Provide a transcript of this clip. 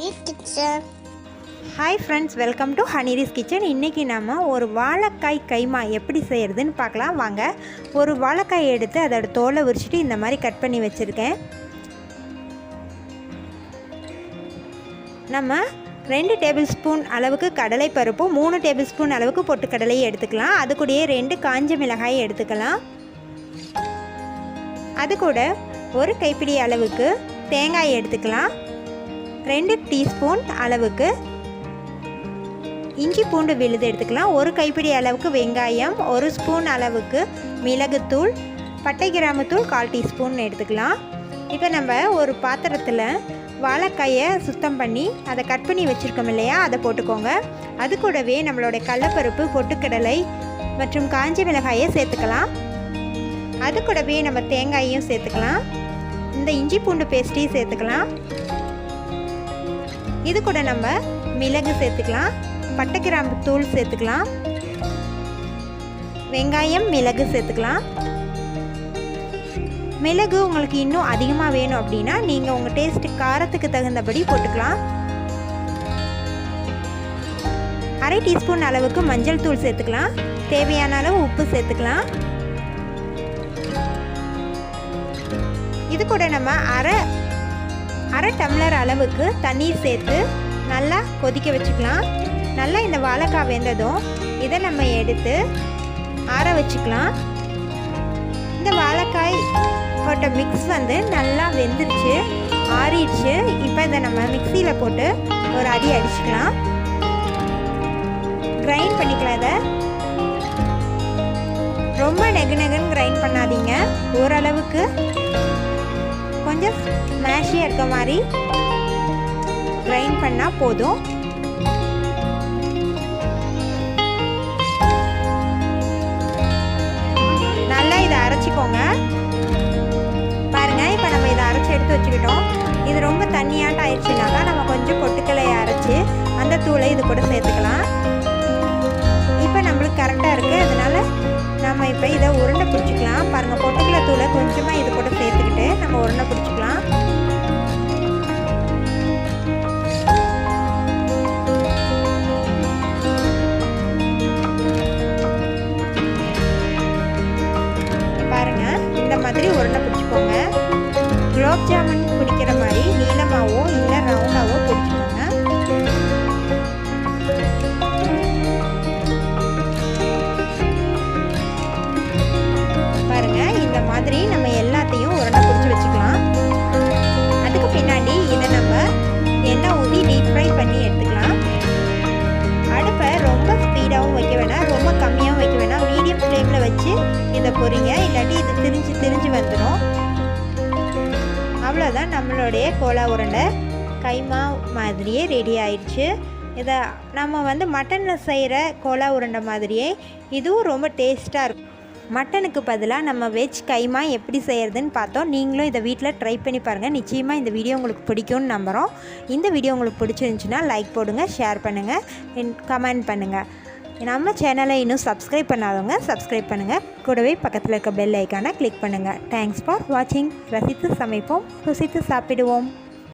Haniris kitchen. Hi friends, welcome to Haniris kitchen. இன்றைக்கி நம்ம ஒரு வாழைக்காய் கைமா எப்படி செய்கிறதுன்னு பார்க்கலாம் வாங்க. ஒரு வாழைக்காய் எடுத்து அதோட தோலை உரிச்சிட்டு இந்த மாதிரி கட் பண்ணி வச்சுருக்கேன். நம்ம 2 டேபிள் ஸ்பூன் அளவுக்கு கடலை பருப்பும் 3 டேபிள் ஸ்பூன் அளவுக்கு பொட்டுக்கடலையும் எடுத்துக்கலாம். அது கூடயே 2 காஞ்ச மிளகாய் எடுத்துக்கலாம். அது கூட ஒரு கைப்பிடி அளவுக்கு தேங்காய் எடுத்துக்கலாம். 2 டீஸ்பூன் அளவுக்கு இஞ்சி பூண்டு விழுது எடுத்துக்கலாம். ஒரு கைப்பிடி அளவுக்கு வெங்காயம், 1 ஸ்பூன் அளவுக்கு மிளகுத்தூள், பட்டை கிராம்புத்தூள் 1/4 டீஸ்பூன் எடுத்துக்கலாம். இப்போ நம்ம ஒரு பாத்திரத்தில் வாழைக்காயை சுத்தம் பண்ணி அதை கட் பண்ணி வச்சுருக்கோம் இல்லையா, அதை போட்டுக்கோங்க. அது கூடவே நம்மளோட கடலைப்பருப்பு, பொட்டுக்கடலை மற்றும் காஞ்ச மிளகாயை சேர்த்துக்கலாம். அது கூடவே நம்ம தேங்காயையும் சேர்த்துக்கலாம். இந்த இஞ்சி பூண்டு பேஸ்ட்டையும் சேர்த்துக்கலாம். இது கூட நம்ம மிளகு சேர்த்துக்கலாம், பட்டை கிராம்பு தூள் சேர்த்துக்கலாம், வெங்காயம், மிளகு சேர்த்துக்கலாம். மிளகு உங்களுக்கு இன்னும் அதிகமாக வேணும் அப்படின்னா நீங்கள் உங்கள் டேஸ்ட்டு காரத்துக்கு தகுந்தபடி போட்டுக்கலாம். 1/2 டீஸ்பூன் அளவுக்கு மஞ்சள் தூள் சேர்த்துக்கலாம். தேவையான அளவு உப்பு சேர்த்துக்கலாம். இது கூட நம்ம அரை டம்ளர் அளவுக்கு தண்ணீர் சேர்த்து நல்லா கொதிக்க வச்சுக்கலாம். நல்லா இந்த வாழைக்காய் வெந்ததும் இதை நம்ம எடுத்து ஆற வச்சுக்கலாம். இந்த வாழைக்காய் போட்ட மிக்ஸ் நல்லா வெந்துருச்சு, ஆறிடுச்சு. இப்போ இதை நம்ம மிக்சியில் போட்டு ஒரு அடி அடிச்சுக்கலாம். கிரைண்ட் பண்ணிக்கலாம். இதை ரொம்ப நெகுன்னு கிரைண்ட் பண்ணாதீங்க, ஓரளவுக்கு கொஞ்சம் மேஷியாக இருக்க மாதிரி கிரைண்ட் பண்ணால் போதும். நல்லா இதை அரைச்சிக்கோங்க. பாருங்கள், இப்போ நம்ம இதை அரைச்சி எடுத்து வச்சுக்கிட்டோம். இது ரொம்ப தண்ணியாட்டம் ஆயிடுச்சுனாக்கா நம்ம கொஞ்சம் பொட்டுக்கலையை அரைச்சி அந்த தூளை இது கூட சேர்த்துக்கலாம். இப்போ நம்மளுக்கு கரெக்டாக இருக்குது, அதனால் நம்ம இப்போ இதை உருண்டை பிடிச்சிக்கலாம். பாருங்கள், பொட்டுக்கலை தூளை கொஞ்சமாக இது கூட சேர்த்துக்கிட்டு நம்ம உருண்டை பிடிச்சிக்கலாம். பாருங்கள், இந்த மாதிரி உருண்டை பிடிச்சிக்கோங்க. குலோப் ஜாமுன் பிடிக்கிற மாதிரி நீளமாகவோ இல்லை ரவுண்டாகவோ பிடிச்சிக்கோங்க. இந்த மாதிரி நம்ம எல்லாத்தையும் உருண்டை பிடிச்சி வச்சுக்கலாம். அதுக்கு பின்னாடி இதை நம்ம எண்ணெய் ஊற்றி டீப் ஃப்ரை பண்ணி எடுத்துக்கலாம். அடுப்பை ரொம்ப ஸ்பீடாகவும் வைக்க வேணாம், ரொம்ப கம்மியாகவும் வைக்க வேணாம். மீடியம் ஃப்ளேமில் வச்சு இதை பொரிங்க, இல்லாட்டி இது திரிஞ்சு வந்துடும். அவ்வளோதான், நம்மளுடைய கோலா உருண்டை கைமா மாதிரியே ரெடி ஆயிடுச்சு. இதை நம்ம மட்டனில் செய்கிற கோலா உருண்டை மாதிரியே இதுவும் ரொம்ப டேஸ்ட்டாக இருக்கும். மட்டனுக்கு பதிலாக நம்ம வெஜ் கைமா எப்படி செய்கிறதுன்னு பார்த்தோம். நீங்களும் இதை வீட்டில் ட்ரை பண்ணி பாருங்கள். நிச்சயமாக இந்த வீடியோ உங்களுக்கு பிடிக்கும்னு நம்புகிறோம். இந்த வீடியோ உங்களுக்கு பிடிச்சிருந்துச்சுன்னா லைக் போடுங்க, ஷேர் பண்ணுங்கள், கமெண்ட் பண்ணுங்கள். நம்ம சேனலை இன்னும் சப்ஸ்கிரைப் பண்ணாதவங்க சப்ஸ்கிரைப் பண்ணுங்கள். கூடவே பக்கத்தில் இருக்க பெல் ஐக்கானை கிளிக் பண்ணுங்கள். தேங்க்ஸ் ஃபார் வாட்சிங். ரசித்து சமைப்போம், ருசித்து சாப்பிடுவோம்.